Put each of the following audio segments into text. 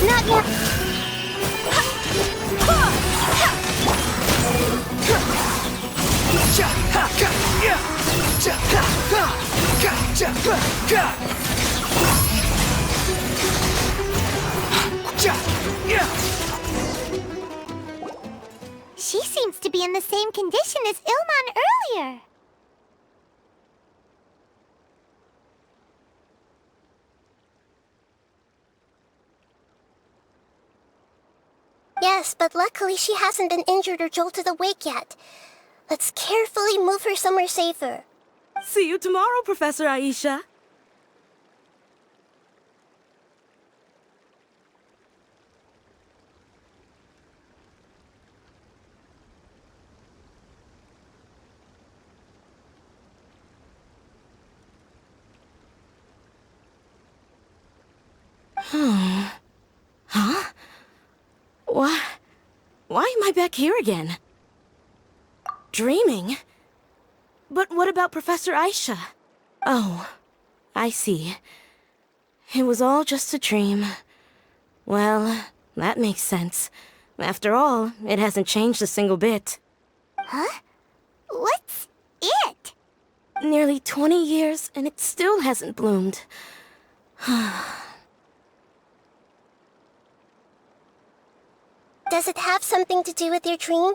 Not yet. She seems to be in the same condition as Ilman earlier. Yes, but luckily she hasn't been injured or jolted awake yet. Let's carefully move her somewhere safer. See you tomorrow, Professor Aisha. Huh? Why am I back here again? Dreaming? But what about Professor Aisha? Oh, I see. It was all just a dream. Well, that makes sense. After all, it hasn't changed a single bit. Huh? What's it? Nearly 20 years, and it still hasn't bloomed. Does it have something to do with your dream?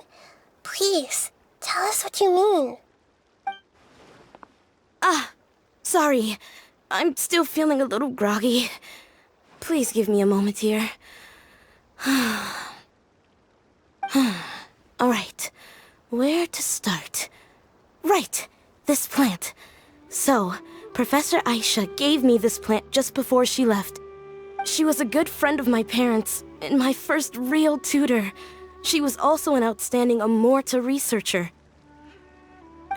Please, tell us what you mean. Sorry. I'm still feeling a little groggy. Please give me a moment here. Alright, where to start? Right, this plant. So, Professor Aisha gave me this plant just before she left. She was a good friend of my parents, and my first real tutor. She was also an outstanding Amorta researcher.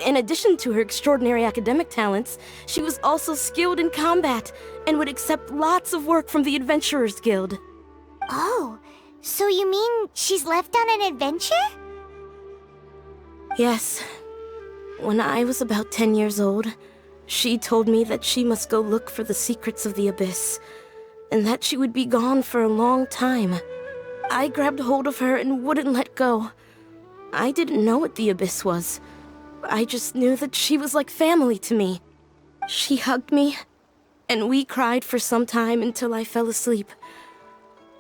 In addition to her extraordinary academic talents, she was also skilled in combat, and would accept lots of work from the Adventurers Guild. Oh, so you mean she's left on an adventure? Yes. When I was about 10 years old, she told me that she must go look for the secrets of the Abyss, and that she would be gone for a long time. I grabbed hold of her and wouldn't let go. I didn't know what the Abyss was. I just knew that she was like family to me. She hugged me, and we cried for some time until I fell asleep.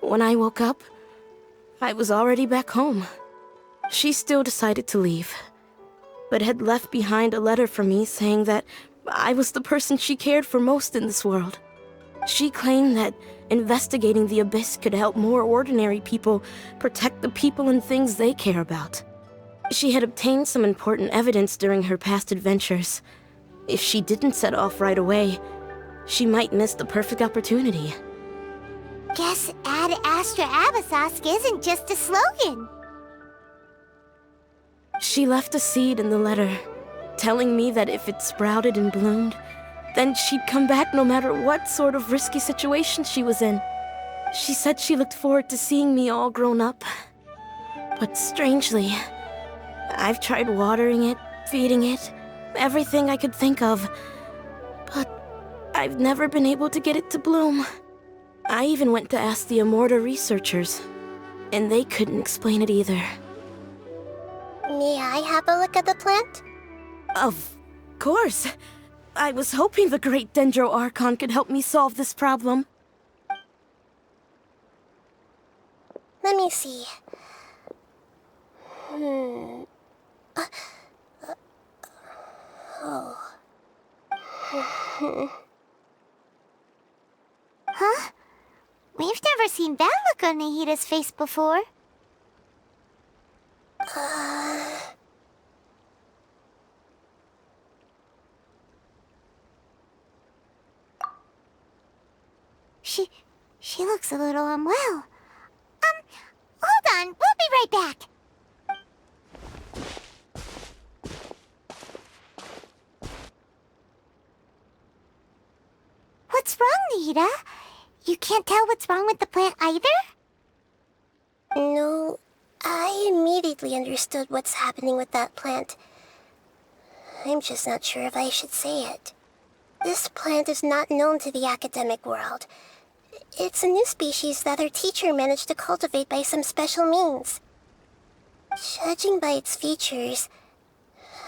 When I woke up, I was already back home. She still decided to leave, but had left behind a letter for me saying that I was the person she cared for most in this world. She claimed that investigating the Abyss could help more ordinary people protect the people and things they care about. She had obtained some important evidence during her past adventures. If she didn't set off right away, she might miss the perfect opportunity. Guess Ad Astra Abyssosque isn't just a slogan. She left a seed in the letter, telling me that if it sprouted and bloomed, then she'd come back no matter what sort of risky situation she was in. She said she looked forward to seeing me all grown up. But strangely, I've tried watering it, feeding it, everything I could think of. But I've never been able to get it to bloom. I even went to ask the Amorta researchers, and they couldn't explain it either. May I have a look at the plant? Of course. I was hoping the great Dendro Archon could help me solve this problem. Let me see. Huh? We've never seen that look on Nahida's face before. She looks a little unwell. Hold on, we'll be right back. What's wrong, Nahida? You can't tell what's wrong with the plant either? No, I immediately understood what's happening with that plant. I'm just not sure if I should say it. This plant is not known to the academic world. It's a new species that her teacher managed to cultivate by some special means. Judging by its features,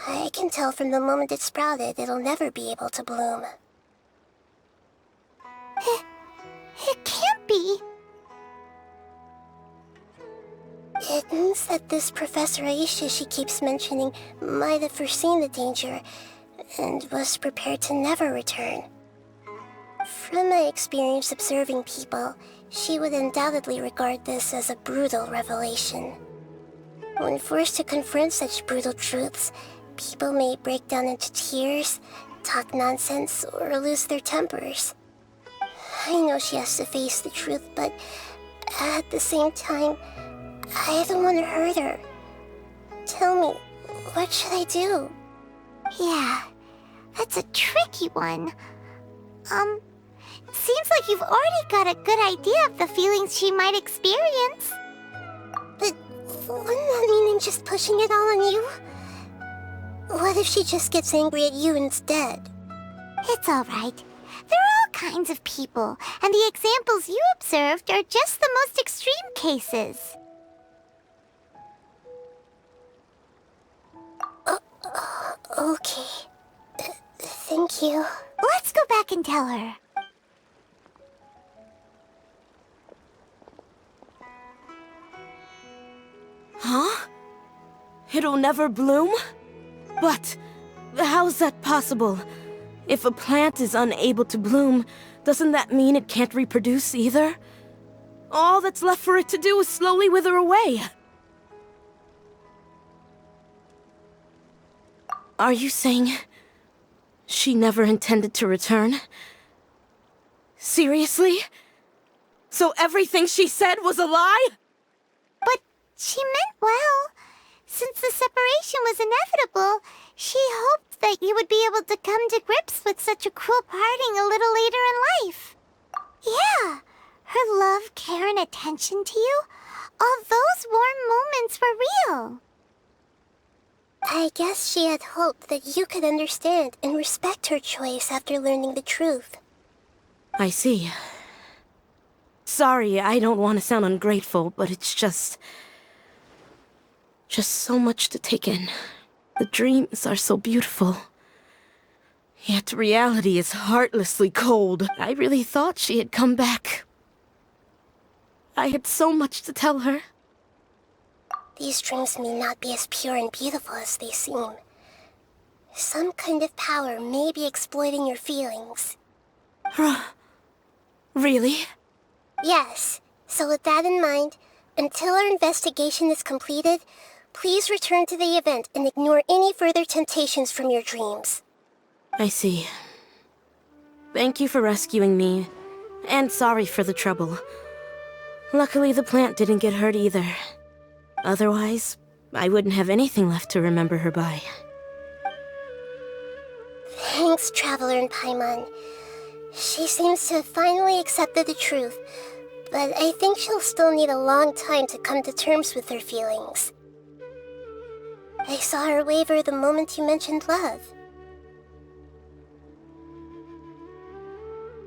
I can tell from the moment it sprouted it'll never be able to bloom. It can't be. It means that this Professor Aisha she keeps mentioning might have foreseen the danger and was prepared to never return. From my experience observing people, she would undoubtedly regard this as a brutal revelation. When forced to confront such brutal truths, people may break down into tears, talk nonsense, or lose their tempers. I know she has to face the truth, but at the same time, I don't want to hurt her. Tell me, what should I do? Yeah, that's a tricky one. Seems like you've already got a good idea of the feelings she might experience. But wouldn't that mean I'm just pushing it all on you? What if she just gets angry at you instead? It's all right. There are all kinds of people, and the examples you observed are just the most extreme cases. Okay. Thank you. Let's go back and tell her. Huh? It'll never bloom? But how's that possible? If a plant is unable to bloom, doesn't that mean it can't reproduce either? All that's left for it to do is slowly wither away. Are you saying she never intended to return? Seriously? So everything she said was a lie? But she meant well. Since the separation was inevitable, she hoped that you would be able to come to grips with such a cruel parting a little later in life. Yeah, her love, care, and attention to you, all those warm moments were real. I guess she had hoped that you could understand and respect her choice after learning the truth. I see. Sorry, I don't want to sound ungrateful, but it's just so much to take in. The dreams are so beautiful. Yet reality is heartlessly cold. I really thought she had come back. I had so much to tell her. These dreams may not be as pure and beautiful as they seem. Some kind of power may be exploiting your feelings. Really? Yes. So with that in mind, until our investigation is completed, please return to the event and ignore any further temptations from your dreams. I see. Thank you for rescuing me, and sorry for the trouble. Luckily, the plant didn't get hurt either. Otherwise, I wouldn't have anything left to remember her by. Thanks, Traveler and Paimon. She seems to have finally accepted the truth, but I think she'll still need a long time to come to terms with her feelings. I saw her waver the moment you mentioned love.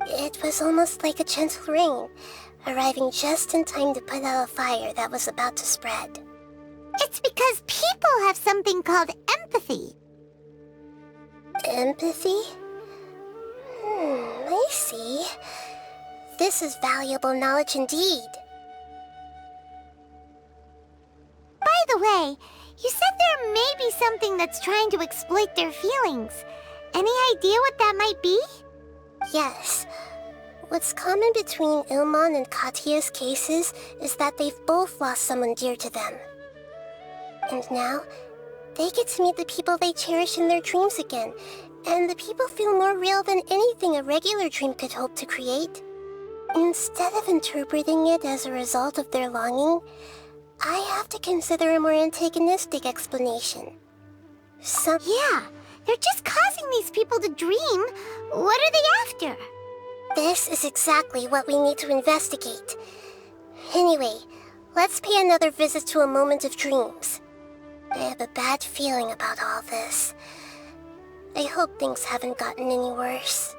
It was almost like a gentle rain, arriving just in time to put out a fire that was about to spread. It's because people have something called empathy. Empathy? I see. This is valuable knowledge indeed. By the way, you said there may be something that's trying to exploit their feelings. Any idea what that might be? Yes. What's common between Ilmon and Katya's cases is that they've both lost someone dear to them. And now, they get to meet the people they cherish in their dreams again, and the people feel more real than anything a regular dream could hope to create. Instead of interpreting it as a result of their longing, I have to consider a more antagonistic explanation. Yeah, they're just causing these people to dream. What are they after? This is exactly what we need to investigate. Anyway, let's pay another visit to a moment of dreams. I have a bad feeling about all this. I hope things haven't gotten any worse.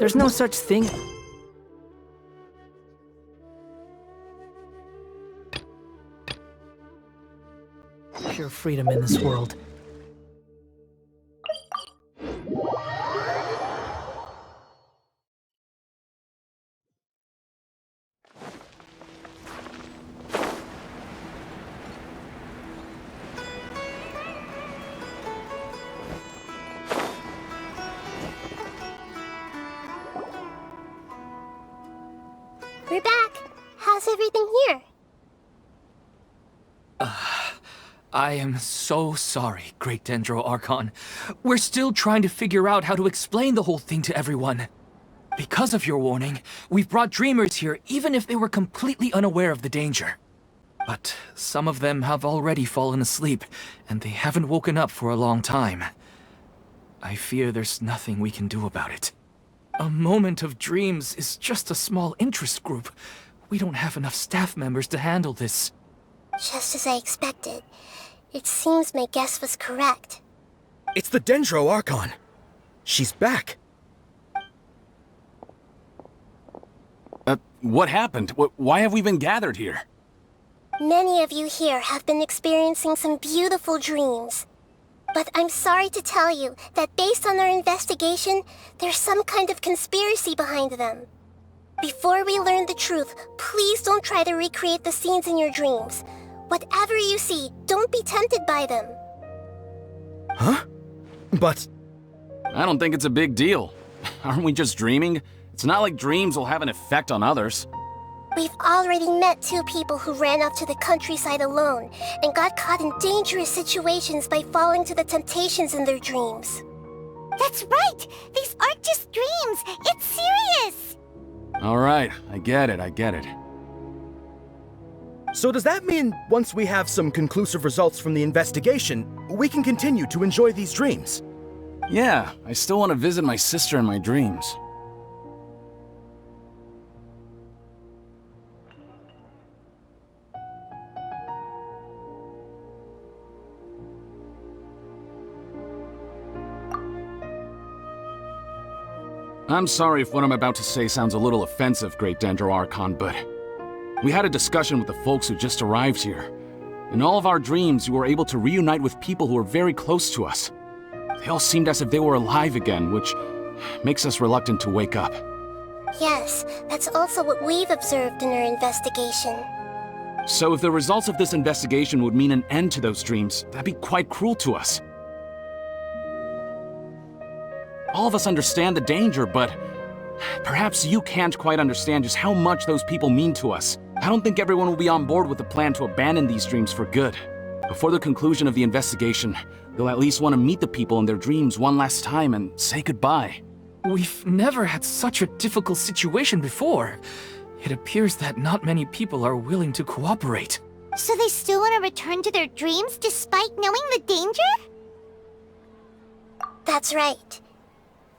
There's no such thing. Pure freedom in this world. We're back. How's everything here? I am so sorry, Great Dendro Archon. We're still trying to figure out how to explain the whole thing to everyone. Because of your warning, we've brought dreamers here even if they were completely unaware of the danger. But some of them have already fallen asleep, and they haven't woken up for a long time. I fear there's nothing we can do about it. A moment of dreams is just a small interest group. We don't have enough staff members to handle this. Just as I expected. It seems my guess was correct. It's the Dendro Archon. She's back. What happened? Why have we been gathered here? Many of you here have been experiencing some beautiful dreams. But I'm sorry to tell you that based on our investigation, there's some kind of conspiracy behind them. Before we learn the truth, please don't try to recreate the scenes in your dreams. Whatever you see, don't be tempted by them. Huh? But... I don't think it's a big deal. Aren't we just dreaming? It's not like dreams will have an effect on others. We've already met 2 people who ran off to the countryside alone and got caught in dangerous situations by falling to the temptations in their dreams. That's right! These aren't just dreams! It's serious! Alright, I get it. So does that mean once we have some conclusive results from the investigation, we can continue to enjoy these dreams? Yeah, I still want to visit my sister in my dreams. I'm sorry if what I'm about to say sounds a little offensive, Great Dendro Archon, but we had a discussion with the folks who just arrived here. In all of our dreams, we were able to reunite with people who were very close to us. They all seemed as if they were alive again, which makes us reluctant to wake up. Yes, that's also what we've observed in our investigation. So if the results of this investigation would mean an end to those dreams, that'd be quite cruel to us. All of us understand the danger, but perhaps you can't quite understand just how much those people mean to us. I don't think everyone will be on board with the plan to abandon these dreams for good. Before the conclusion of the investigation, they'll at least want to meet the people in their dreams one last time and say goodbye. We've never had such a difficult situation before. It appears that not many people are willing to cooperate. So they still want to return to their dreams despite knowing the danger? That's right.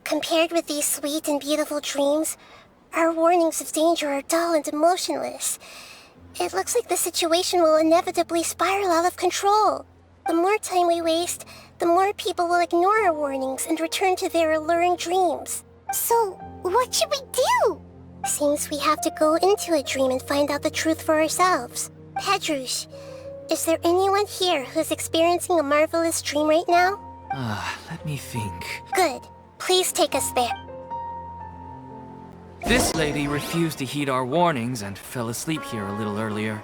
Compared with these sweet and beautiful dreams, our warnings of danger are dull and emotionless. It looks like the situation will inevitably spiral out of control. The more time we waste, the more people will ignore our warnings and return to their alluring dreams. So, what should we do? Seems we have to go into a dream and find out the truth for ourselves. Pedrush, is there anyone here who's experiencing a marvelous dream right now? Let me think. Good. Please take us there. This lady refused to heed our warnings and fell asleep here a little earlier.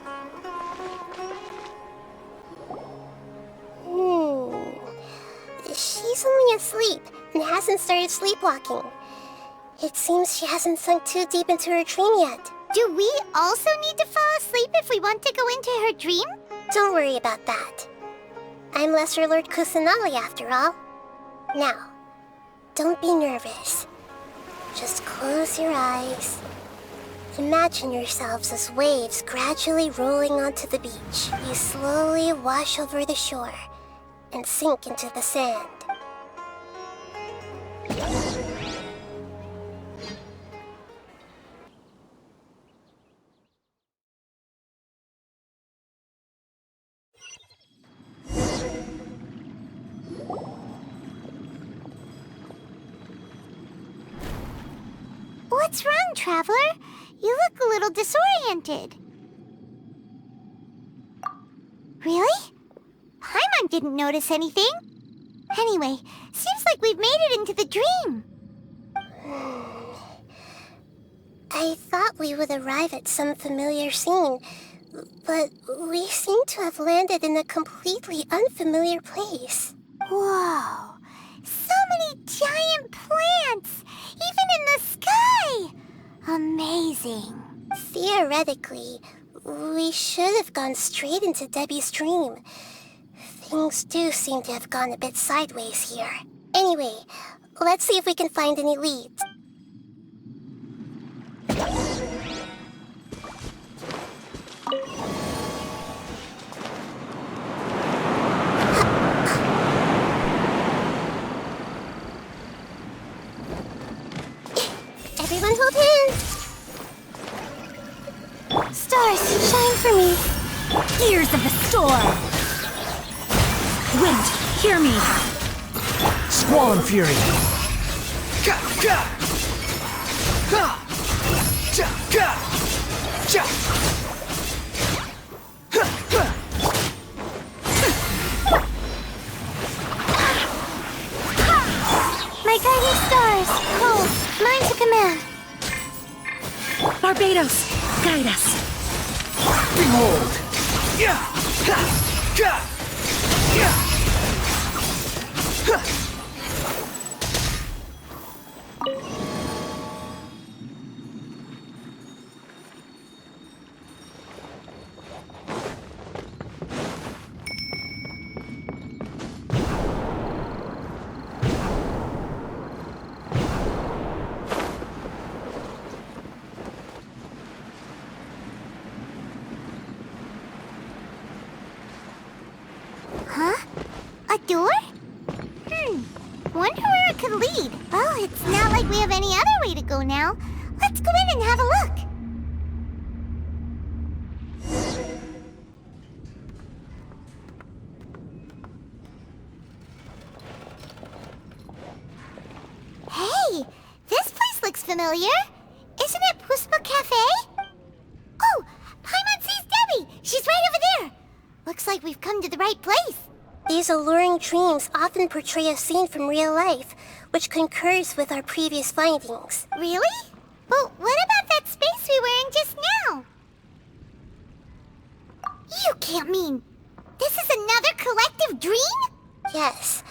She's only asleep and hasn't started sleepwalking. It seems she hasn't sunk too deep into her dream yet. Do we also need to fall asleep if we want to go into her dream? Don't worry about that. I'm Lesser Lord Kusanali after all. Now, don't be nervous. Just close your eyes. Imagine yourselves as waves gradually rolling onto the beach. You slowly wash over the shore and sink into the sand. What's wrong, Traveler? You look a little disoriented. Really? Paimon didn't notice anything. Anyway, seems like we've made it into the dream. I thought we would arrive at some familiar scene, but we seem to have landed in a completely unfamiliar place. Whoa! So many giant plants! Even in the sky! Amazing. Theoretically, we should have gone straight into Debbie's dream. Things do seem to have gone a bit sideways here. Anyway, let's see if we can find any leads. Everyone hold hands! Stars, shine for me. Ears of the storm! Wind, hear me! Squall and Fury. My guiding stars, cold, mine to command. Barbados, guide us! Behold! Huh? A door? Wonder where it could lead. Well, it's not like we have any other way to go now. Let's go in and have a look. Hey, this place looks familiar. Isn't it Puspa Cafe? Oh, Paimon sees Debbie. She's right over there. Looks like we've come to the right place. These alluring dreams often portray a scene from real life, which concurs with our previous findings. Really? But what about that space we were in just now? You can't mean this is another collective dream? Yes.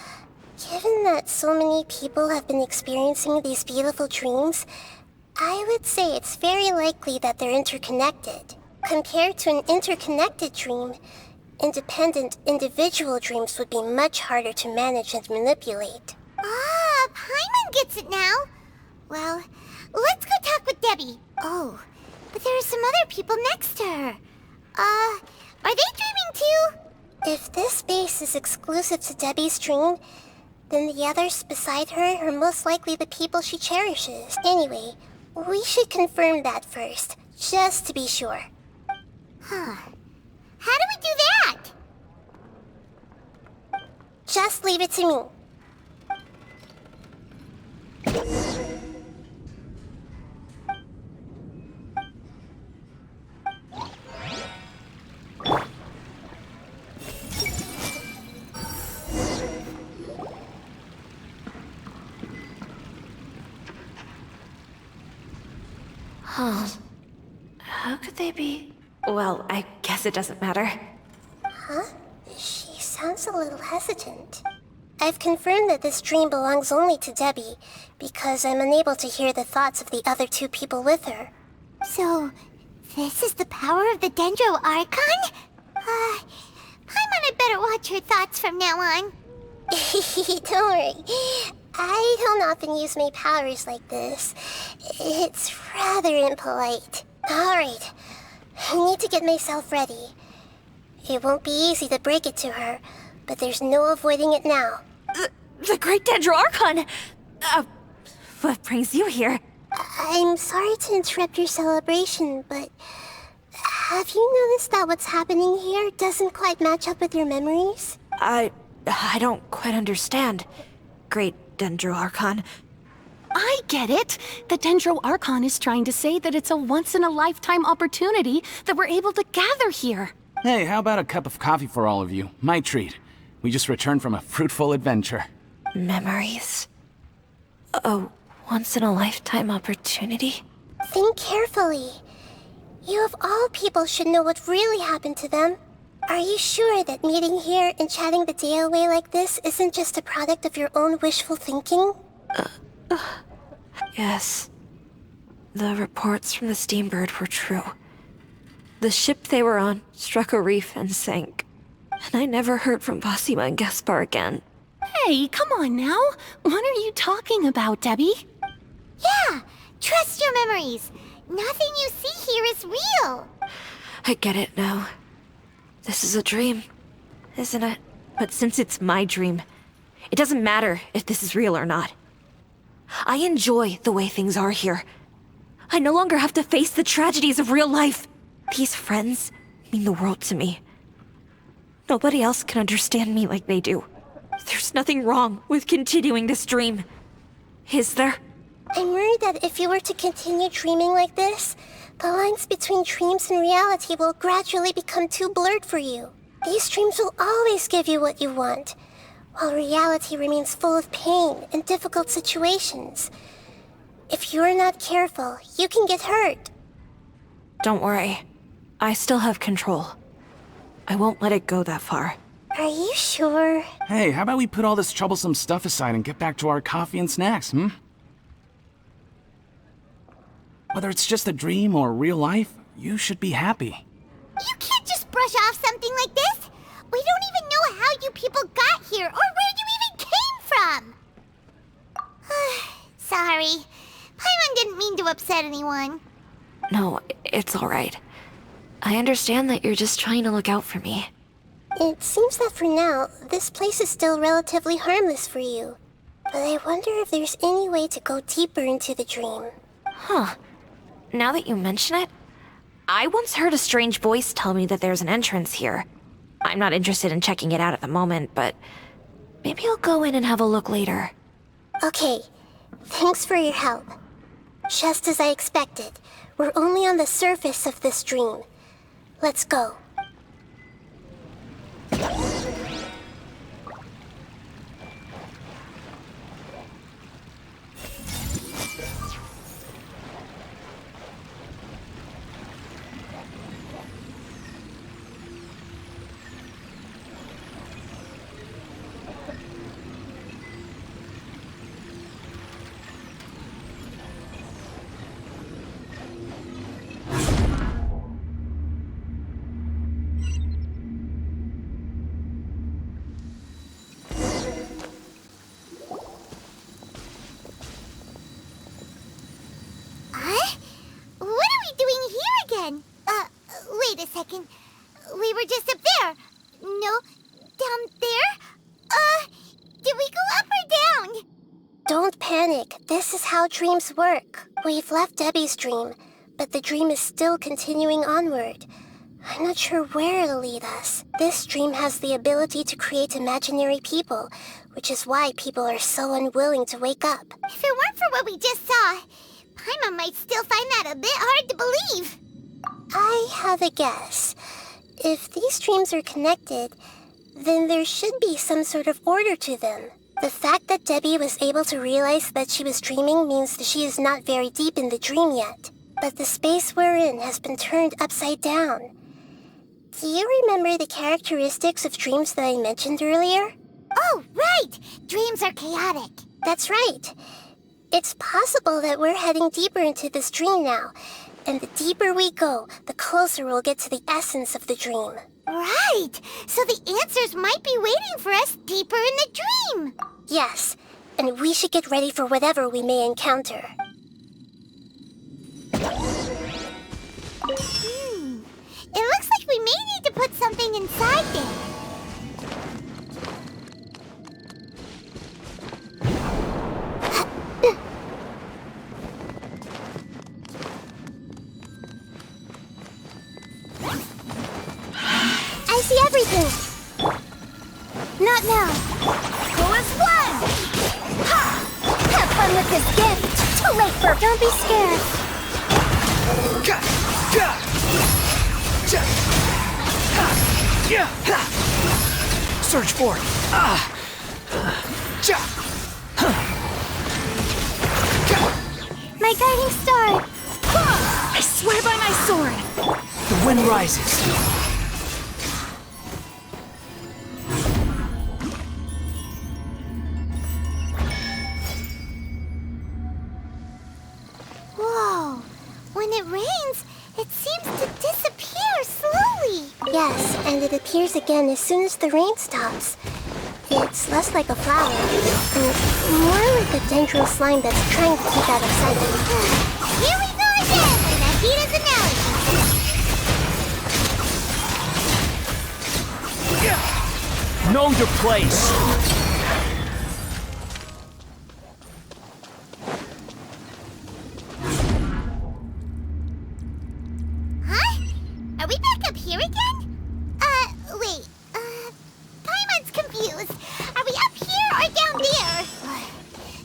Given that so many people have been experiencing these beautiful dreams, I would say it's very likely that they're interconnected. Compared to an interconnected dream, independent individual dreams would be much harder to manage and manipulate. Ah, Paimon gets it now. Well, let's go talk with Debbie. Oh, but there are some other people next to her. Are they dreaming too? If this space is exclusive to Debbie's dream, then the others beside her are most likely the people she cherishes. Anyway, we should confirm that first, just to be sure. Huh. How do we do that? Just leave it to me. Huh. How could they be? Well, I guess it doesn't matter. Huh? She sounds a little hesitant. I've confirmed that this dream belongs only to Debbie, because I'm unable to hear the thoughts of the other two people with her. So, this is the power of the Dendro Archon? Paimon had better watch her thoughts from now on. Don't worry. I don't often use my powers like this. It's rather impolite. Alright, I need to get myself ready. It won't be easy to break it to her, but there's no avoiding it now. The Great Dendro Archon! What brings you here? I'm sorry to interrupt your celebration, but have you noticed that what's happening here doesn't quite match up with your memories? I don't quite understand, Great Dendro Archon. I get it. The Dendro Archon is trying to say that it's a once-in-a-lifetime opportunity that we're able to gather here. Hey, how about a cup of coffee for all of you? My treat. We just returned from a fruitful adventure. Memories. A once-in-a-lifetime opportunity? Think carefully. You of all people should know what really happened to them. Are you sure that meeting here and chatting the day away like this isn't just a product of your own wishful thinking? Yes. The reports from the Steambird were true. The ship they were on struck a reef and sank. And I never heard from Basima and Gaspar again. Hey, come on now. What are you talking about, Debbie? Yeah, trust your memories. Nothing you see here is real. I get it now. This is a dream, isn't it? But since it's my dream, it doesn't matter if this is real or not. I enjoy the way things are here. I no longer have to face the tragedies of real life. These friends mean the world to me. Nobody else can understand me like they do. There's nothing wrong with continuing this dream. Is there? I'm worried that if you were to continue dreaming like this, the lines between dreams and reality will gradually become too blurred for you. These dreams will always give you what you want, while reality remains full of pain and difficult situations. If you're not careful, you can get hurt. Don't worry. I still have control. I won't let it go that far. Are you sure? Hey, how about we put all this troublesome stuff aside and get back to our coffee and snacks, Whether it's just a dream or real life, you should be happy. You can't just brush off something like this. We don't even know how you people got here or where you even came from. Sorry. Paimon didn't mean to upset anyone. No, it's alright. I understand that you're just trying to look out for me. It seems that for now, this place is still relatively harmless for you. But I wonder if there's any way to go deeper into the dream. Huh. Now that you mention it, I once heard a strange voice tell me that there's an entrance here. I'm not interested in checking it out at the moment, but maybe I'll go in and have a look later. Okay, thanks for your help. Just as I expected, we're only on the surface of this dream. Let's go. Wait a second. We were just up there. No, down there? Did we go up or down? Don't panic. This is how dreams work. We've left Debbie's dream, but the dream is still continuing onward. I'm not sure where it'll lead us. This dream has the ability to create imaginary people, which is why people are so unwilling to wake up. If it weren't for what we just saw, Paimon might still find that a bit hard to believe. I have a guess. If these dreams are connected, then there should be some sort of order to them. The fact that Debbie was able to realize that she was dreaming means that she is not very deep in the dream yet. But the space we're in has been turned upside down. Do you remember the characteristics of dreams that I mentioned earlier? Oh, right! Dreams are chaotic. That's right. It's possible that we're heading deeper into this dream now. And the deeper we go, the closer we'll get to the essence of the dream. Right! So the answers might be waiting for us deeper in the dream. Yes, and we should get ready for whatever we may encounter. It looks like we may need to put something inside there. I see everything! Not now. Go as one! Ha! Have fun with this gift! too late for... Don't be scared. Search for it. My guiding star! I swear by my sword! The wind rises. Whoa! When it rains, it seems to disappear slowly. Yes, and it appears again as soon as the rain stops. It's less like a flower, and more like a dendro slime that's trying to keep out of sight. Here we go again with Nahida's analogy. Know your place. Huh? Are we back up here again? Wait. Paimon's confused. Are we up here or down there?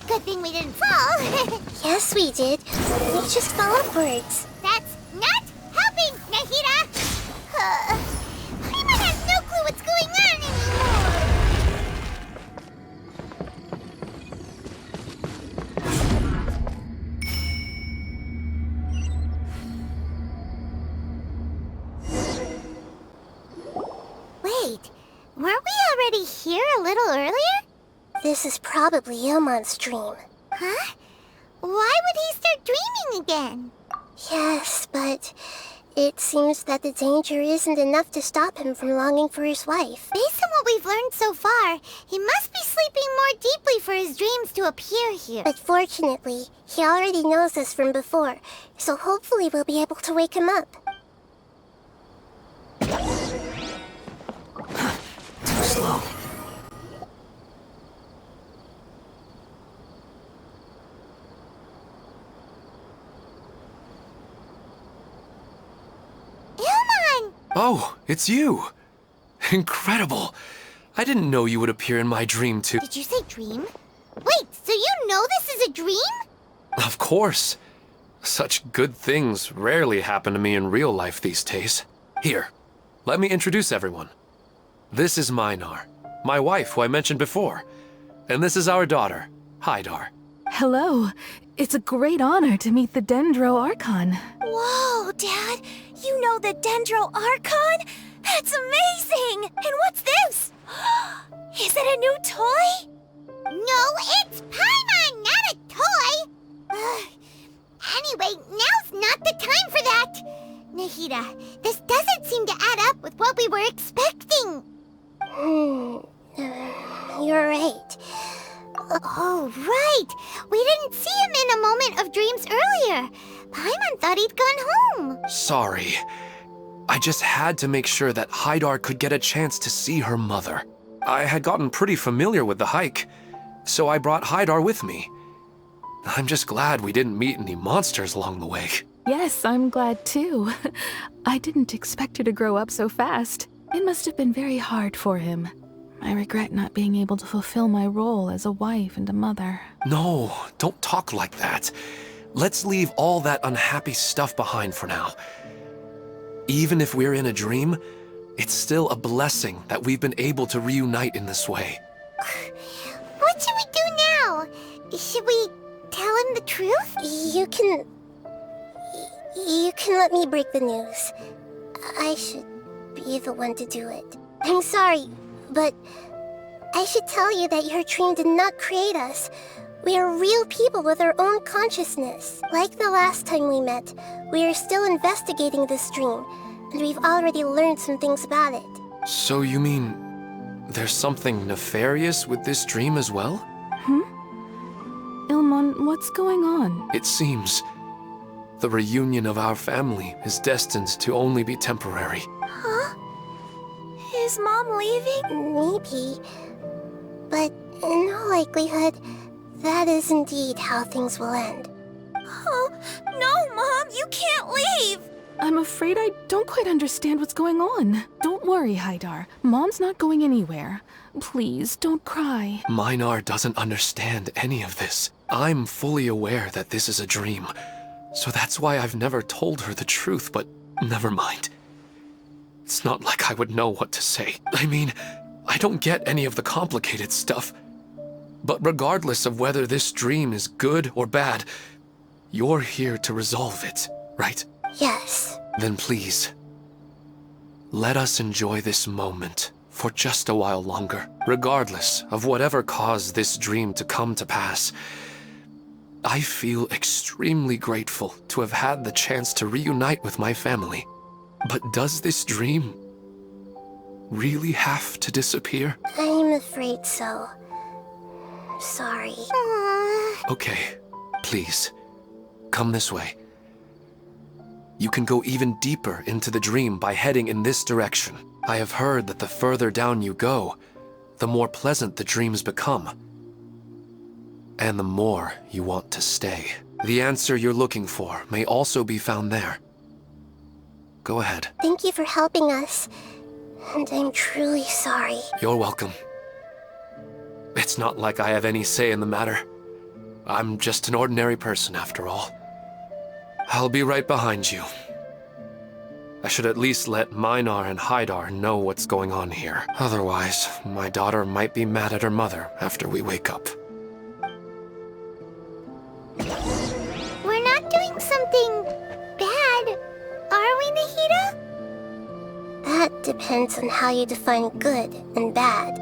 Good thing we didn't fall. Yes, we did. We just fell upwards. That's not helping, Nahida! Paimon has no clue what's going on anymore. Wait, weren't we already here a little earlier? This is probably Ilmon's dream. Huh? Why would he start dreaming again? Yes, but it seems that the danger isn't enough to stop him from longing for his wife. Based on what we've learned so far, he must be sleeping more deeply for his dreams to appear here. But fortunately, he already knows us from before, so hopefully we'll be able to wake him up. Too slow. Ilmon! Oh, it's you! Incredible! I didn't know you would appear in my dream too. Did you say dream? Wait, so you know this is a dream? Of course. Such good things rarely happen to me in real life these days. Here, let me introduce everyone. This is Minar, my wife who I mentioned before. And this is our daughter, Hydar. Hello. It's a great honor to meet the Dendro Archon. Whoa, Dad! You know the Dendro Archon? That's amazing! And what's this? Is it a new toy? No, it's Paimon, not a toy! Anyway, now's not the time for that! Nahida, this doesn't seem to add up with what we were expecting. You're right. Oh, right! We didn't see him in a moment of dreams earlier. Paimon thought he'd gone home. Sorry. I just had to make sure that Hydar could get a chance to see her mother. I had gotten pretty familiar with the hike, so I brought Hydar with me. I'm just glad we didn't meet any monsters along the way. Yes, I'm glad too. I didn't expect her to grow up so fast. It must have been very hard for him. I regret not being able to fulfill my role as a wife and a mother. No, don't talk like that. Let's leave all that unhappy stuff behind for now. Even if we're in a dream, it's still a blessing that we've been able to reunite in this way. What should we do now? Should we tell him the truth? You can let me break the news. I should be the one to do it. I'm sorry, but I should tell you that your dream did not create us. We are real people with our own consciousness. Like the last time we met, we are still investigating this dream, and we've already learned some things about it. So you mean there's something nefarious with this dream as well? Ilmon, what's going on? It seems the reunion of our family is destined to only be temporary. Huh? Is Mom leaving? Maybe. But in all likelihood, that is indeed how things will end. Oh, no, Mom, you can't leave! I'm afraid I don't quite understand what's going on. Don't worry, Hydar. Mom's not going anywhere. Please, don't cry. Minar doesn't understand any of this. I'm fully aware that this is a dream, so that's why I've never told her the truth, but never mind. It's not like I would know what to say. I mean, I don't get any of the complicated stuff. But regardless of whether this dream is good or bad, you're here to resolve it, right? Yes. Then please, let us enjoy this moment for just a while longer. Regardless of whatever caused this dream to come to pass, I feel extremely grateful to have had the chance to reunite with my family. But does this dream really have to disappear? I'm afraid so. Sorry. Okay, please, come this way. You can go even deeper into the dream by heading in this direction. I have heard that the further down you go, the more pleasant the dreams become. And the more you want to stay. The answer you're looking for may also be found there. Go ahead. Thank you for helping us. And I'm truly sorry. You're welcome. It's not like I have any say in the matter. I'm just an ordinary person after all. I'll be right behind you. I should at least let Minar and Haidar know what's going on here. Otherwise, my daughter might be mad at her mother after we wake up. We're not doing something bad, are we, Nahida? That depends on how you define good and bad.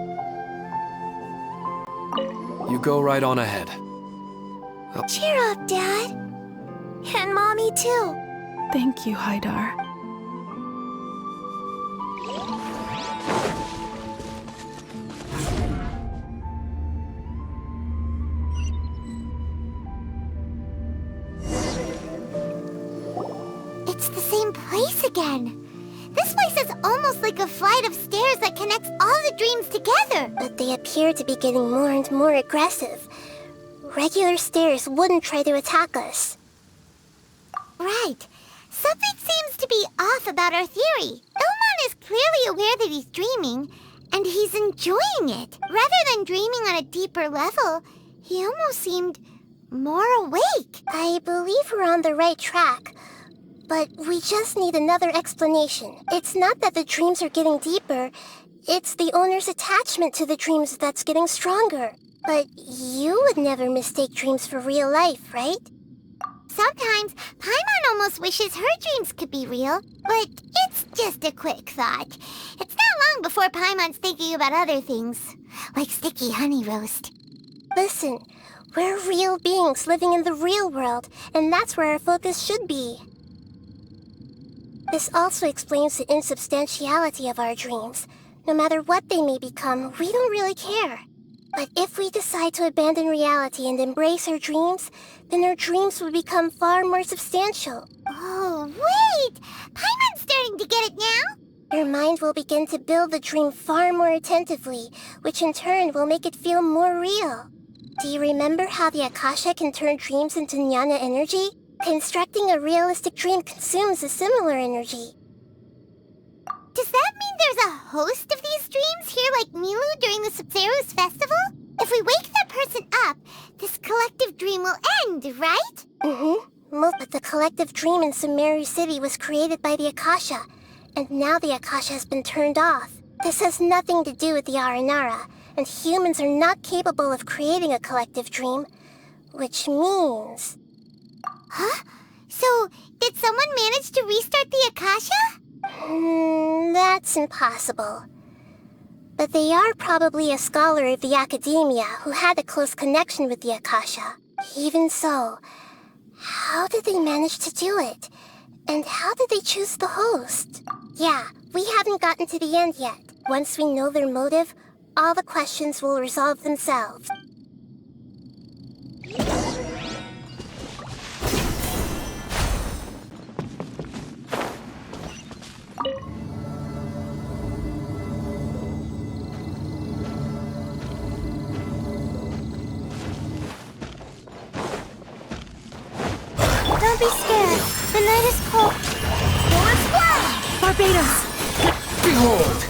You go right on ahead. Cheer up, Dad. And Mommy, too. Thank you, Haidar. It's the same place again. This place is almost like a flight of stairs that connects all the dreams together. But they appear to be getting more and more aggressive. Regular stairs wouldn't try to attack us. Right. Something seems to be off about our theory. Ilmon is clearly aware that he's dreaming, and he's enjoying it. Rather than dreaming on a deeper level, he almost seemed more awake. I believe we're on the right track. But we just need another explanation. It's not that the dreams are getting deeper, it's the owner's attachment to the dreams that's getting stronger. But you would never mistake dreams for real life, right? Sometimes, Paimon almost wishes her dreams could be real, but it's just a quick thought. It's not long before Paimon's thinking about other things, like sticky honey roast. Listen, we're real beings living in the real world, and that's where our focus should be. This also explains the insubstantiality of our dreams. No matter what they may become, we don't really care. But if we decide to abandon reality and embrace our dreams, then our dreams will become far more substantial. Oh, wait! Paimon's starting to get it now? Your mind will begin to build the dream far more attentively, which in turn will make it feel more real. Do you remember how the Akasha can turn dreams into jnana energy? Constructing a realistic dream consumes a similar energy. Does that mean there's a host of these dreams here like Milu during the Subzerus festival? If we wake that person up, this collective dream will end, right? But the collective dream in Sumeru City was created by the Akasha, and now the Akasha has been turned off. This has nothing to do with the Aranara, and humans are not capable of creating a collective dream, which means... Huh? So, did someone manage to restart the Akasha? That's impossible. But they are probably a scholar of the academia who had a close connection with the Akasha. Even so, how did they manage to do it? And how did they choose the host? Yeah, we haven't gotten to the end yet. Once we know their motive, all the questions will resolve themselves. Don't be scared. The night is cold. Forward splash! Barbados! Behold!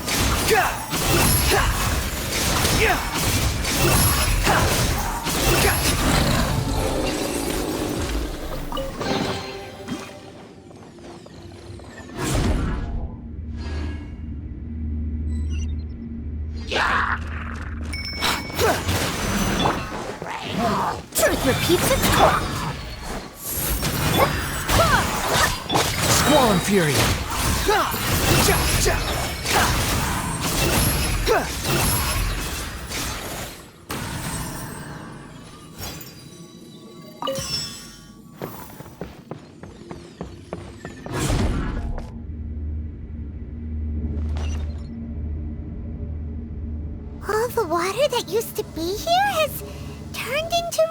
repeats its course. Squall and Fury. All the water that used to be here has turned into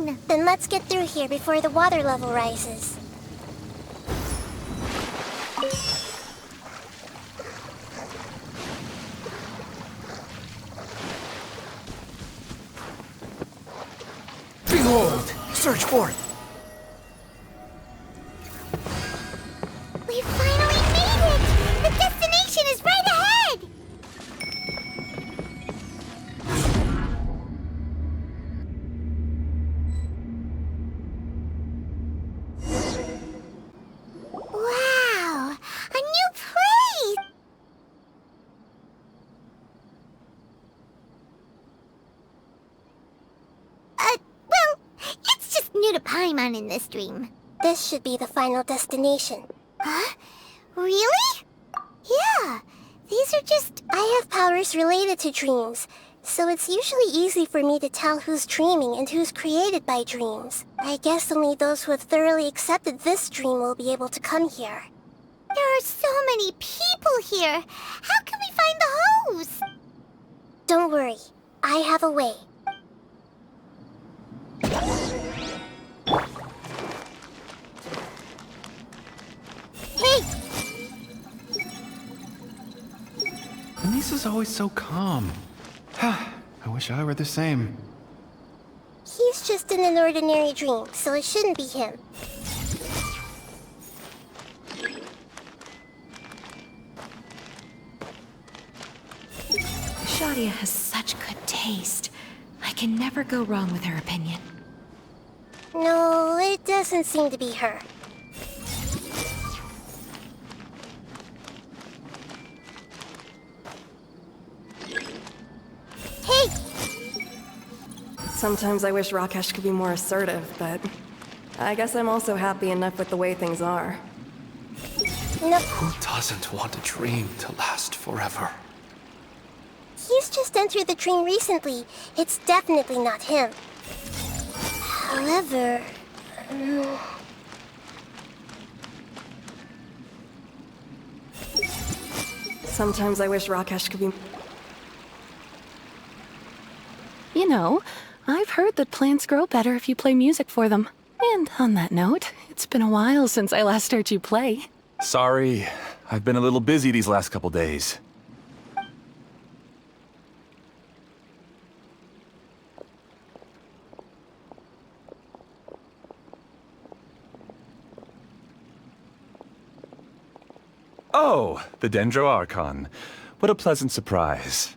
rain. Then let's get through here before the water level rises. Behold! Search for it! We finally made it! The destination is right ahead! Wow! A new place! Well, it's just new to Paimon in this dream. This should be the final destination. Huh? Really? Yeah, these are just... I have powers related to dreams, so it's usually easy for me to tell who's dreaming and who's created by dreams. I guess only those who have thoroughly accepted this dream will be able to come here. There are so many people here. How can we find the hose? Don't worry, I have a way. Hey! Lisa's always so calm. I wish I were the same. He's just in an ordinary dream, so it shouldn't be him. Shadia has such good taste. I can never go wrong with her opinion. No, it doesn't seem to be her. Hey! Sometimes I wish Rakesh could be more assertive, but I guess I'm also happy enough with the way things are. No, Who doesn't want a dream to last forever? he's just entered the dream recently. It's definitely not him. However... Sometimes I wish Rakesh could be... You know, I've heard that plants grow better if you play music for them. And on that note, it's been a while since I last heard you play. Sorry, I've been a little busy these last couple days. Oh, the Dendro Archon. What a pleasant surprise.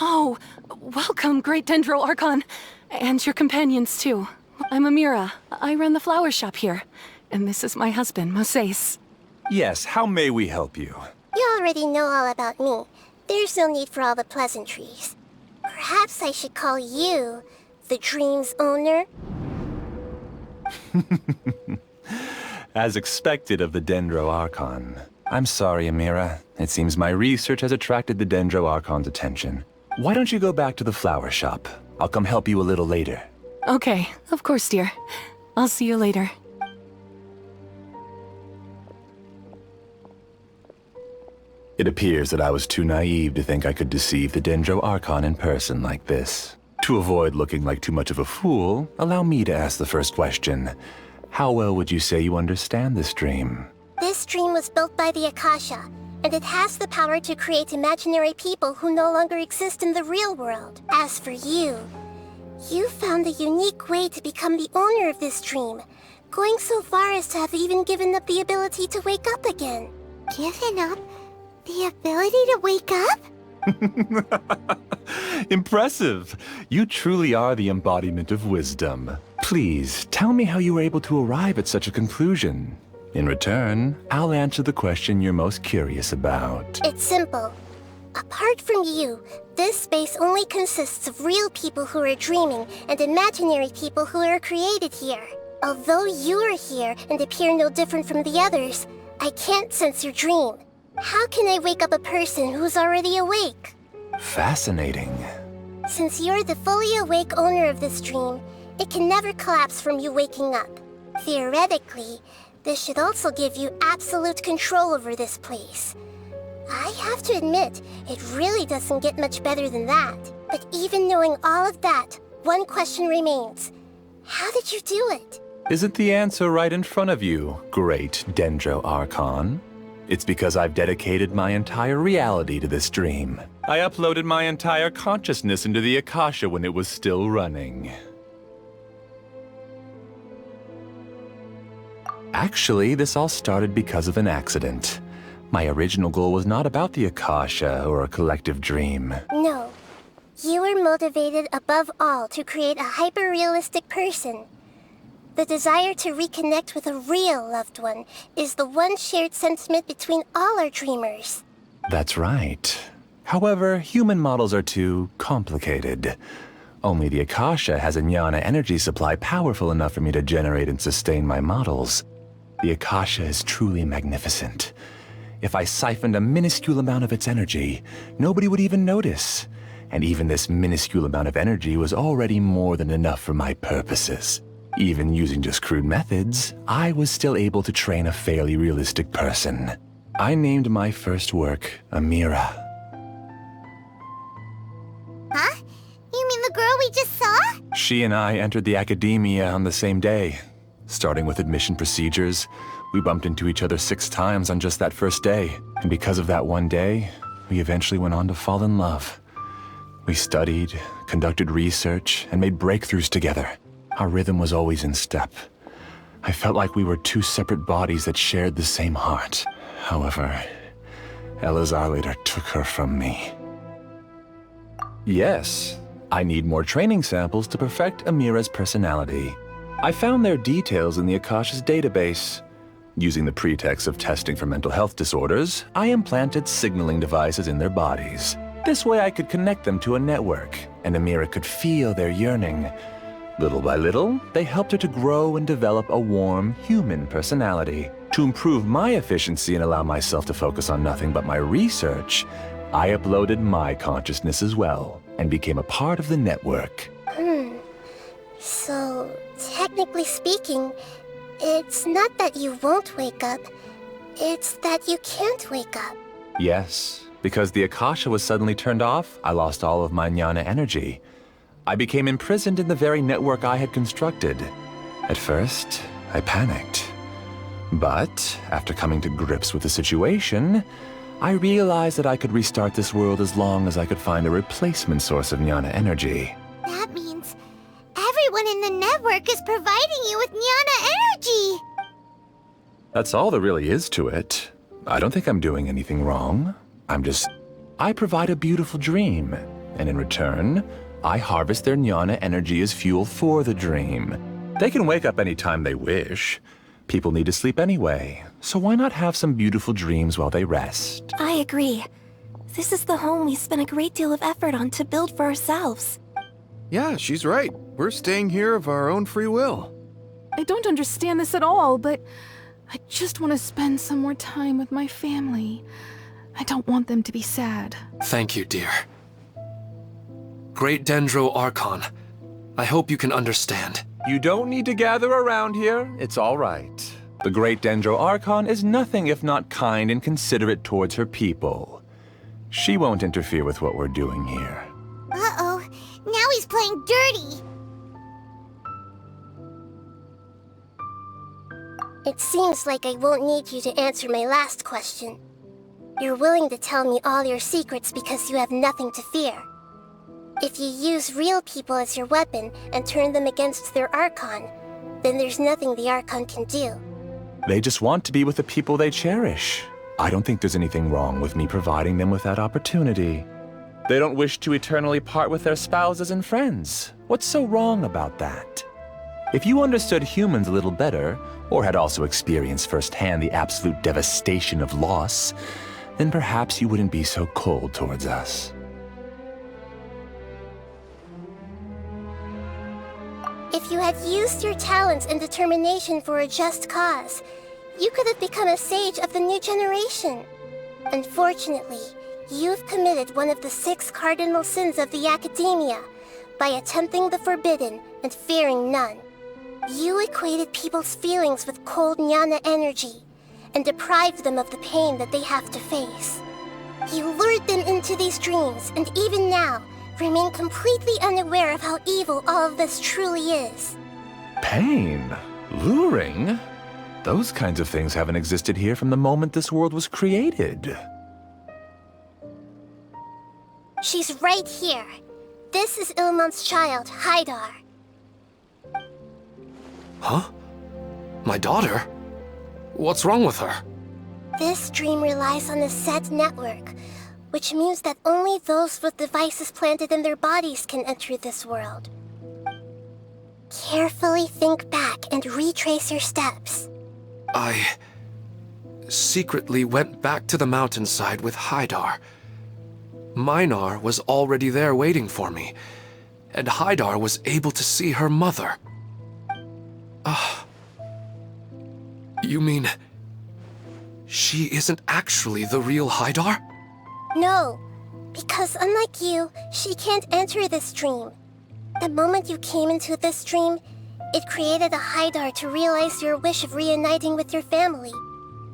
Oh, welcome, Great Dendro Archon. And your companions, too. I'm Amira. I run the flower shop here. And this is my husband, Moses. Yes, how may we help you? You already know all about me. There's no need for all the pleasantries. Perhaps I should call you the dream's owner? As expected of the Dendro Archon. I'm sorry, Amira. It seems my research has attracted the Dendro Archon's attention. Why don't you go back to the flower shop? I'll come help you a little later. Okay, of course, dear. I'll see you later. It appears that I was too naive to think I could deceive the Dendro Archon in person like this. To avoid looking like too much of a fool, allow me to ask the first question. How well would you say you understand this dream? This dream was built by the Akasha, and it has the power to create imaginary people who no longer exist in the real world. As for you, you found a unique way to become the owner of this dream, going so far as to have even given up the ability to wake up again. Given up the ability to wake up? Impressive! You truly are the embodiment of wisdom. Please, tell me how you were able to arrive at such a conclusion. In return, I'll answer the question you're most curious about. It's simple. Apart from you, this space only consists of real people who are dreaming and imaginary people who are created here. Although you are here and appear no different from the others, I can't sense your dream. How can I wake up a person who's already awake? Fascinating. Since you're the fully awake owner of this dream, it can never collapse from you waking up. Theoretically, this should also give you absolute control over this place. I have to admit, it really doesn't get much better than that. But even knowing all of that, one question remains. How did you do it? Isn't the answer right in front of you, great Dendro Archon? It's because I've dedicated my entire reality to this dream. I uploaded my entire consciousness into the Akasha when it was still running. Actually, this all started because of an accident. My original goal was not about the Akasha or a collective dream. No. You were motivated above all to create a hyper-realistic person. The desire to reconnect with a real loved one is the one shared sentiment between all our dreamers. That's right. However, human models are too complicated. Only the Akasha has a jnana energy supply powerful enough for me to generate and sustain my models. The Akasha is truly magnificent. If I siphoned a minuscule amount of its energy, nobody would even notice. And even this minuscule amount of energy was already more than enough for my purposes. Even using just crude methods, I was still able to train a fairly realistic person. I named my first work Amira. Huh? You mean the girl we just saw? She and I entered the academia on the same day. Starting with admission procedures, we bumped into each other 6 times on just that first day. And because of that one day, we eventually went on to fall in love. We studied, conducted research, and made breakthroughs together. Our rhythm was always in step. I felt like we were 2 separate bodies that shared the same heart. However, Elazar later took her from me. Yes, I need more training samples to perfect Amira's personality. I found their details in the Akasha's database. Using the pretext of testing for mental health disorders, I implanted signaling devices in their bodies. This way I could connect them to a network, and Amira could feel their yearning. Little by little, they helped her to grow and develop a warm, human personality. To improve my efficiency and allow myself to focus on nothing but my research, I uploaded my consciousness as well, and became a part of the network. So, technically speaking, it's not that you won't wake up, it's that you can't wake up. Yes, because the Akasha was suddenly turned off, I lost all of my jnana energy. I became imprisoned in the very network I had constructed. At first, I panicked. But, after coming to grips with the situation, I realized that I could restart this world as long as I could find a replacement source of jnana energy. That means everyone in the network is providing you with jnana energy! That's all there really is to it. I don't think I'm doing anything wrong. I provide a beautiful dream, and in return, I harvest their jnana energy as fuel for the dream. They can wake up anytime they wish. People need to sleep anyway, so why not have some beautiful dreams while they rest? I agree. This is the home we spent a great deal of effort on to build for ourselves. Yeah, she's right. We're staying here of our own free will. I don't understand this at all, but I just want to spend some more time with my family. I don't want them to be sad. Thank you, dear. Great Dendro Archon, I hope you can understand. You don't need to gather around here. It's all right. The great Dendro Archon is nothing if not kind and considerate towards her people. She won't interfere with what we're doing here. Uh-oh, now he's playing dirty! It seems like I won't need you to answer my last question. You're willing to tell me all your secrets because you have nothing to fear. If you use real people as your weapon and turn them against their Archon, then there's nothing the Archon can do. They just want to be with the people they cherish. I don't think there's anything wrong with me providing them with that opportunity. They don't wish to eternally part with their spouses and friends. What's so wrong about that? If you understood humans a little better, or had also experienced firsthand the absolute devastation of loss, then perhaps you wouldn't be so cold towards us. If you had used your talents and determination for a just cause, you could have become a sage of the new generation. Unfortunately, you've committed one of the 6 cardinal sins of the Academia by attempting the forbidden and fearing none. You equated people's feelings with cold jnana energy and deprived them of the pain that they have to face. You lured them into these dreams, and even now, remain completely unaware of how evil all of this truly is. Pain? Luring? Those kinds of things haven't existed here from the moment this world was created. She's right here. This is Ilmon's child, Haidar. Huh? My daughter? What's wrong with her? This dream relies on a set network, which means that only those with devices planted in their bodies can enter this world. Carefully think back and retrace your steps. I secretly went back to the mountainside with Haidar. Minar was already there waiting for me, and Haidar was able to see her mother. You mean she isn't actually the real Haidar? No, because unlike you, she can't enter this dream. The moment you came into this dream, it created a Haidar to realize your wish of reuniting with your family.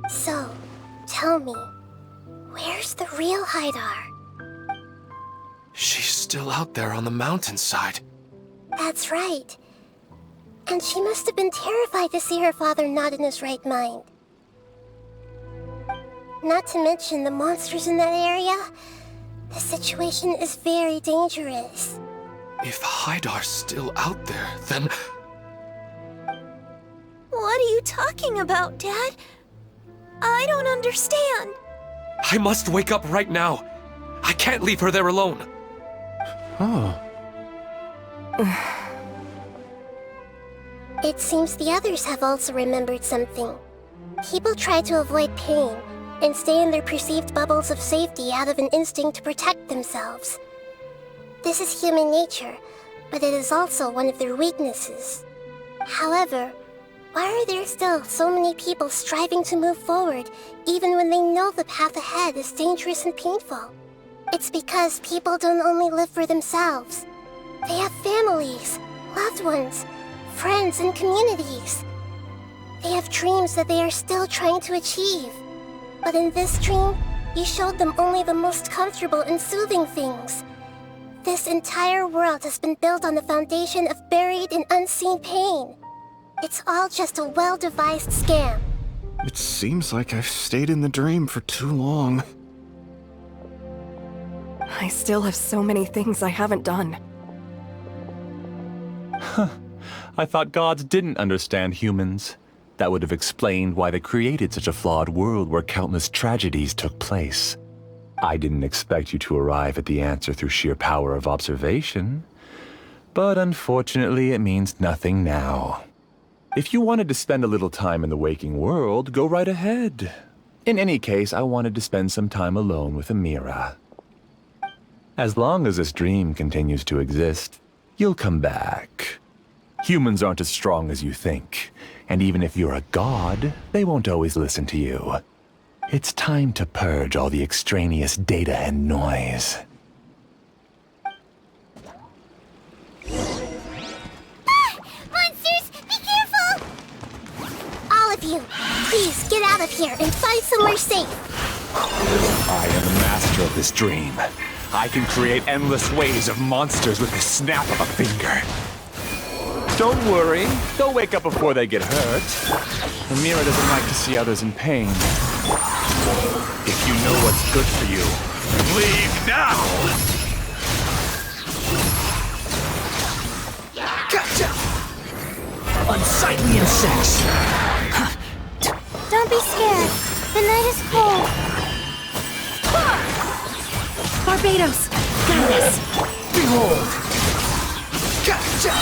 So, tell me, where's the real Haidar? She's still out there on the mountainside. That's right. And she must have been terrified to see her father not in his right mind. Not to mention the monsters in that area. The situation is very dangerous. If Haidar's still out there, then... What are you talking about, Dad? I don't understand. I must wake up right now. I can't leave her there alone. Oh. It seems the others have also remembered something. People try to avoid pain and stay in their perceived bubbles of safety out of an instinct to protect themselves. This is human nature, but it is also one of their weaknesses. However, why are there still so many people striving to move forward even when they know the path ahead is dangerous and painful? It's because people don't only live for themselves. They have families, loved ones, friends, and communities. They have dreams that they are still trying to achieve. But in this dream, you showed them only the most comfortable and soothing things. This entire world has been built on the foundation of buried and unseen pain. It's all just a well-devised scam. It seems like I've stayed in the dream for too long. I still have so many things I haven't done. I thought gods didn't understand humans. That would have explained why they created such a flawed world where countless tragedies took place. I didn't expect you to arrive at the answer through sheer power of observation. But unfortunately, it means nothing now. If you wanted to spend a little time in the waking world, go right ahead. In any case, I wanted to spend some time alone with Amira. As long as this dream continues to exist, you'll come back. Humans aren't as strong as you think, and even if you're a god, they won't always listen to you. It's time to purge all the extraneous data and noise. Monsters, be careful! All of you, please get out of here and find somewhere safe. I am the master of this dream. I can create endless waves of monsters with the snap of a finger. Don't worry, they'll wake up before they get hurt. Amira doesn't like to see others in pain. If you know what's good for you, leave now! Gotcha! Unsightly insects! Don't be scared. The night is cold. Barbados! Guide us! Behold! Gotcha!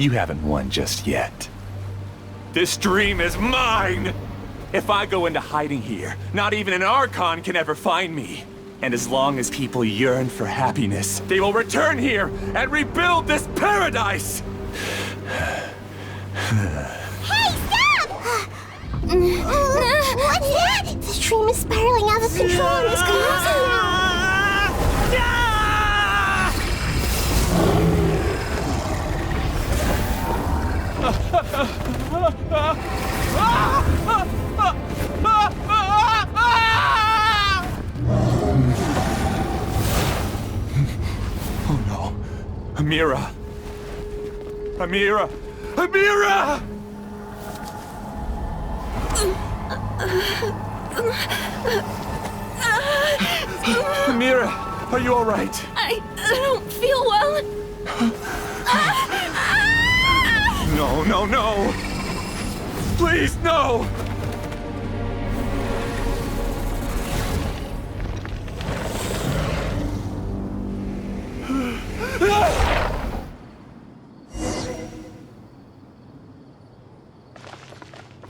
You haven't won just yet. This dream is mine! If I go into hiding here, not even an Archon can ever find me. And as long as people yearn for happiness, they will return here and rebuild this paradise! Hey, stop! What's that? The dream is spiraling out of control and is collapsing now. Oh no. Amira! Amira! Amira! Amira, are you all right? I don't feel well. No, no, no! Please, no!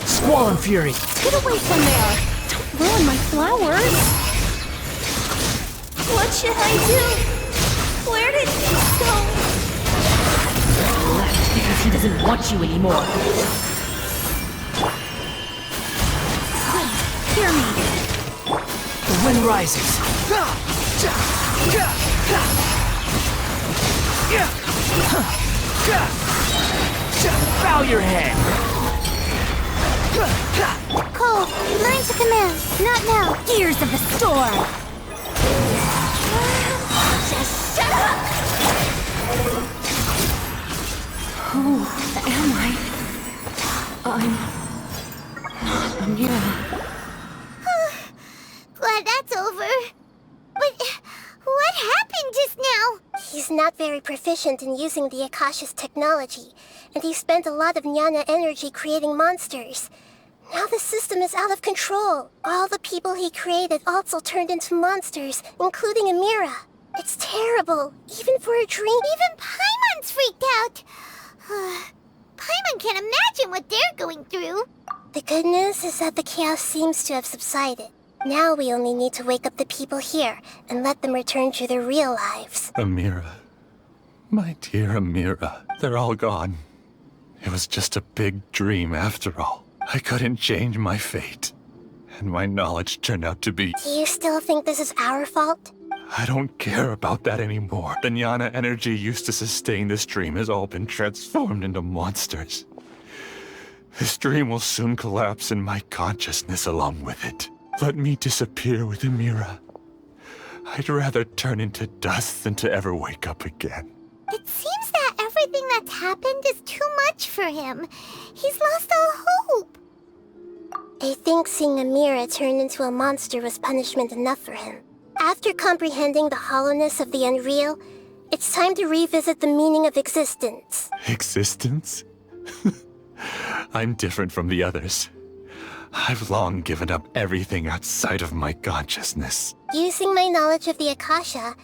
Squall and Fury! Get away from there! Don't ruin my flowers! What should I do? Where did he go? Left because he doesn't want you anymore. Hear me! The wind rises. Bow your head! Cole, learn to command. Not now. Gears of the storm. Just shut up! Who am I? I'm Amira. Glad that's over. But what happened just now? He's not very proficient in using the Akasha's technology, and he spent a lot of Jnana energy creating monsters. Now the system is out of control. All the people he created also turned into monsters, including Amira. It's terrible, even for a dream. Even Paimon's freaked out. Paimon can't imagine what they're going through. The good news is that the chaos seems to have subsided. Now we only need to wake up the people here and let them return to their real lives. Amira. My dear Amira. They're all gone. It was just a big dream after all. I couldn't change my fate. And my knowledge turned out to be... Do you still think this is our fault? I don't care about that anymore. The Jnana energy used to sustain this dream has all been transformed into monsters. This dream will soon collapse and my consciousness along with it. Let me disappear with Amira. I'd rather turn into dust than to ever wake up again. It seems that everything that's happened is too much for him. He's lost all hope. I think seeing Amira turn into a monster was punishment enough for him. After comprehending the hollowness of the unreal, it's time to revisit the meaning of existence. Existence? I'm different from the others. I've long given up everything outside of my consciousness. Using my knowledge of the Akasha,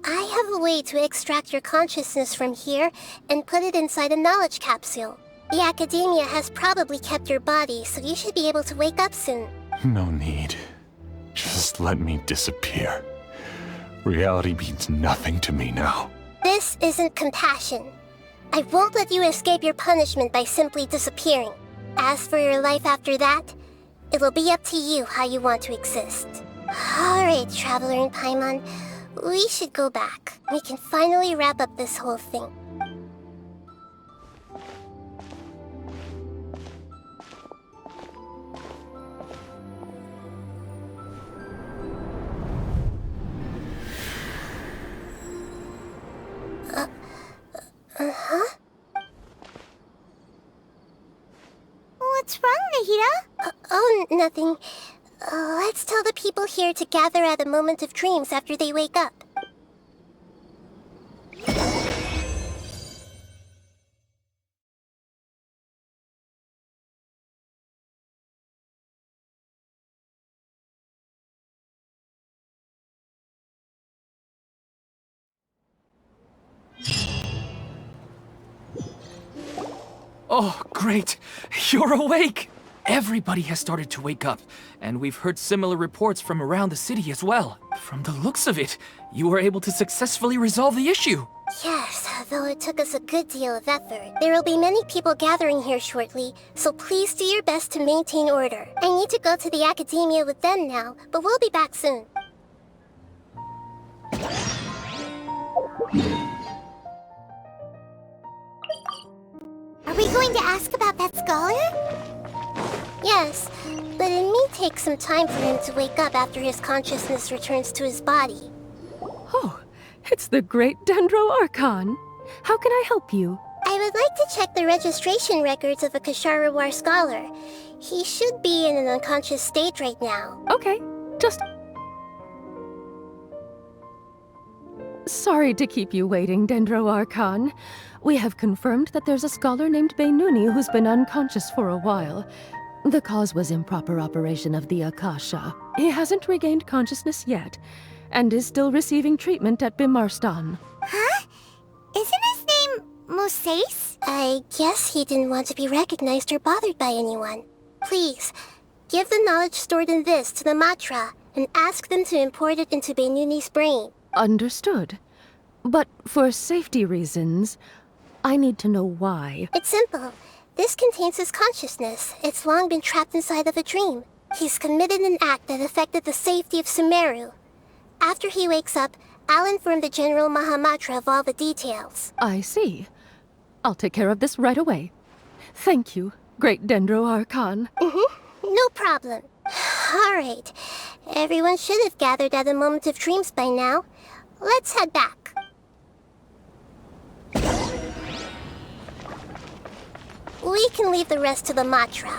I have a way to extract your consciousness from here and put it inside a knowledge capsule. The Academia has probably kept your body, so you should be able to wake up soon. No need. Just let me disappear. Reality means nothing to me now. This isn't compassion. I won't let you escape your punishment by simply disappearing. As for your life after that, it'll be up to you how you want to exist. Alright, Traveler and Paimon, we should go back. We can finally wrap up this whole thing. What's wrong, Nahida? Oh, nothing. Let's tell the people here to gather at a moment of dreams after they wake up. Oh, great! You're awake! Everybody has started to wake up, and we've heard similar reports from around the city as well. From the looks of it, you were able to successfully resolve the issue. Yes, though it took us a good deal of effort. There will be many people gathering here shortly, so please do your best to maintain order. I need to go to the academia with them now, but we'll be back soon. Are we going to ask about that scholar? Yes, but it may take some time for him to wake up after his consciousness returns to his body. Oh, it's the great Dendro Archon. How can I help you? I would like to check the registration records of a Kasharawar scholar. He should be in an unconscious state right now. Okay, just... Sorry to keep you waiting, Dendro Archon. We have confirmed that there's a scholar named Beinuni who's been unconscious for a while. The cause was improper operation of the Akasha. He hasn't regained consciousness yet, and is still receiving treatment at Bimarstan. Huh? Isn't his name Musace? I guess he didn't want to be recognized or bothered by anyone. Please, give the knowledge stored in this to the Matra, and ask them to import it into Beinuni's brain. Understood. But for safety reasons, I need to know why. It's simple. This contains his consciousness. It's long been trapped inside of a dream. He's committed an act that affected the safety of Sumeru. After he wakes up, I'll inform the General Mahamatra of all the details. I see. I'll take care of this right away. Thank you, great Dendro Archon. No problem. All right. Everyone should have gathered at a moment of dreams by now. Let's head back. We can leave the rest to the Matra.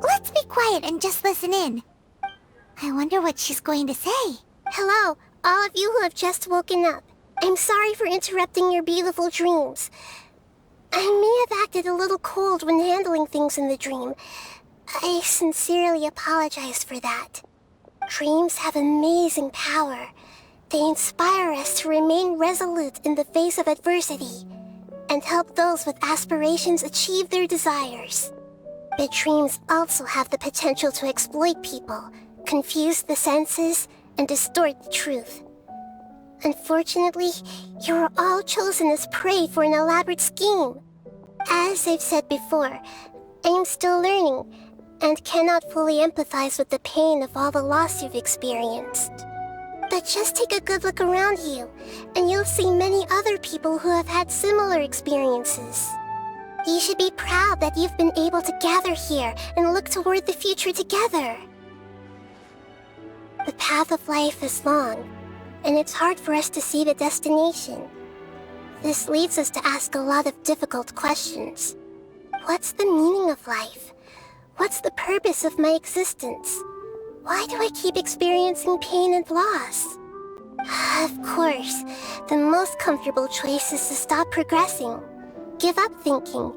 Let's be quiet and just listen in. I wonder what she's going to say. Hello, all of you who have just woken up. I'm sorry for interrupting your beautiful dreams. I may have acted a little cold when handling things in the dream. I sincerely apologize for that. Dreams have amazing power. They inspire us to remain resolute in the face of adversity and help those with aspirations achieve their desires. But dreams also have the potential to exploit people, confuse the senses, and distort the truth. Unfortunately, you are all chosen as prey for an elaborate scheme. As I've said before, I am still learning, and cannot fully empathize with the pain of all the loss you've experienced. But just take a good look around you, and you'll see many other people who have had similar experiences. You should be proud that you've been able to gather here and look toward the future together. The path of life is long, and it's hard for us to see the destination. This leads us to ask a lot of difficult questions. What's the meaning of life? What's the purpose of my existence? Why do I keep experiencing pain and loss? Of course, the most comfortable choice is to stop progressing. Give up thinking,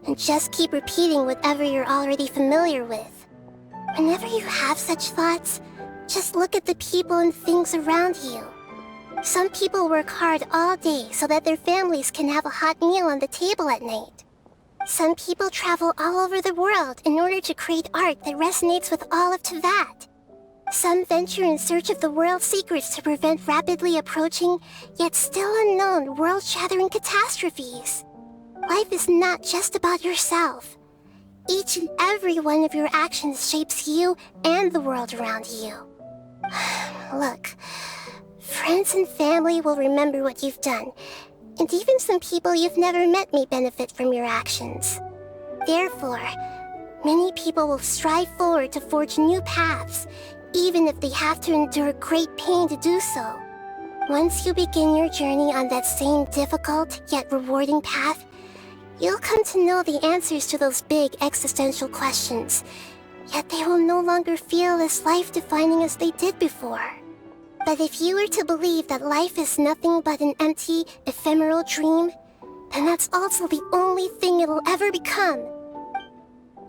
and just keep repeating whatever you're already familiar with. Whenever you have such thoughts, just look at the people and things around you. Some people work hard all day so that their families can have a hot meal on the table at night. Some people travel all over the world in order to create art that resonates with all of Teyvat. Some venture in search of the world's secrets to prevent rapidly approaching, yet still unknown, world-shattering catastrophes. Life is not just about yourself. Each and every one of your actions shapes you and the world around you. Look, friends and family will remember what you've done, and even some people you've never met may benefit from your actions. Therefore, many people will strive forward to forge new paths, even if they have to endure great pain to do so. Once you begin your journey on that same difficult yet rewarding path, you'll come to know the answers to those big existential questions, yet they will no longer feel as life-defining as they did before. But if you were to believe that life is nothing but an empty, ephemeral dream, then that's also the only thing it'll ever become.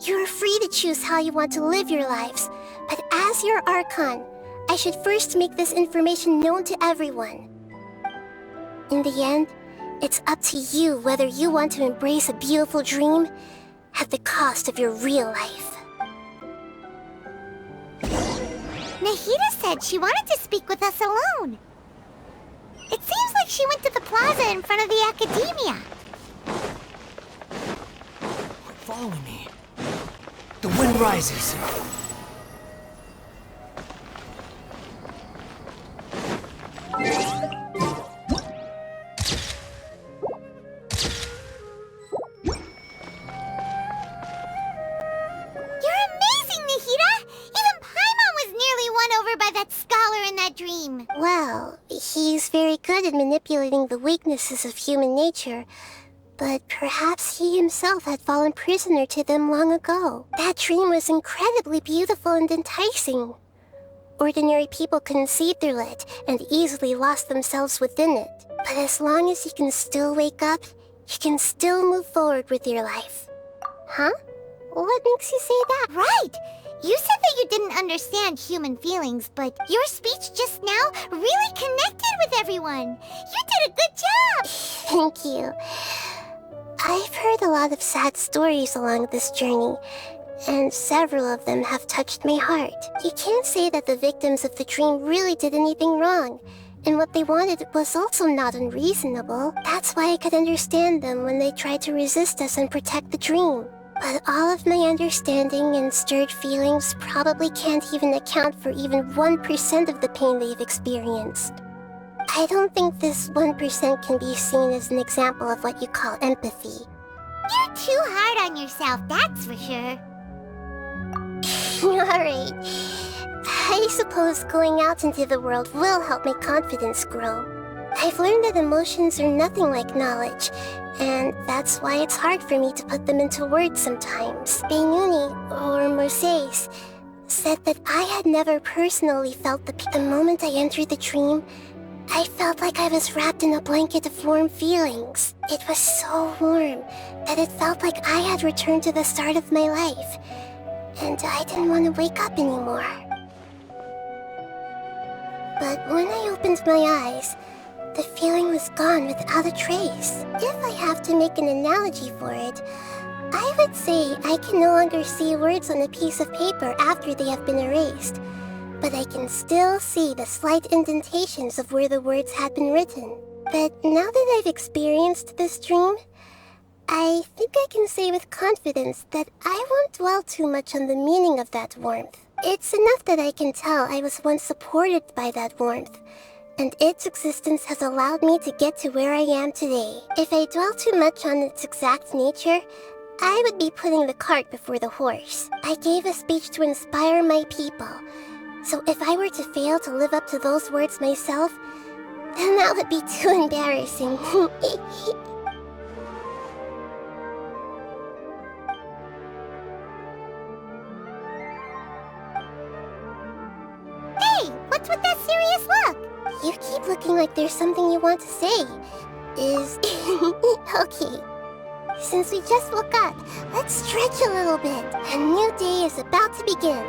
You're free to choose how you want to live your lives, but as your Archon, I should first make this information known to everyone. In the end, it's up to you whether you want to embrace a beautiful dream at the cost of your real life. Nahida said she wanted to speak with us alone. It seems like she went to the plaza in front of the academia. Follow me. The wind rises. Dream. Well, he's very good at manipulating the weaknesses of human nature, but perhaps he himself had fallen prisoner to them long ago. That dream was incredibly beautiful and enticing. Ordinary people conceived their lit and easily lost themselves within it. But as long as you can still wake up, you can still move forward with your life. Huh? What makes you say that? Right! You said that you didn't understand human feelings, but your speech just now really connected with everyone. You did a good job! Thank you. I've heard a lot of sad stories along this journey, and several of them have touched my heart. You can't say that the victims of the dream really did anything wrong, and what they wanted was also not unreasonable. That's why I could understand them when they tried to resist us and protect the dream. But all of my understanding and stirred feelings probably can't even account for even 1% of the pain they've experienced. I don't think this 1% can be seen as an example of what you call empathy. You're too hard on yourself, that's for sure. Alright. I suppose going out into the world will help my confidence grow. I've learned that emotions are nothing like knowledge, and that's why it's hard for me to put them into words sometimes. Beinuni, or Moses, said that I had never personally felt the moment I entered the dream, I felt like I was wrapped in a blanket of warm feelings. It was so warm that it felt like I had returned to the start of my life, and I didn't want to wake up anymore. But when I opened my eyes, the feeling was gone without a trace. If I have to make an analogy for it, I would say I can no longer see words on a piece of paper after they have been erased, but I can still see the slight indentations of where the words had been written. But now that I've experienced this dream, I think I can say with confidence that I won't dwell too much on the meaning of that warmth. It's enough that I can tell I was once supported by that warmth, and its existence has allowed me to get to where I am today. If I dwell too much on its exact nature, I would be putting the cart before the horse. I gave a speech to inspire my people, so if I were to fail to live up to those words myself, then that would be too embarrassing. Hey, what's with that serious look? You keep looking like there's something you want to say. Okay. Since we just woke up, let's stretch a little bit. A new day is about to begin.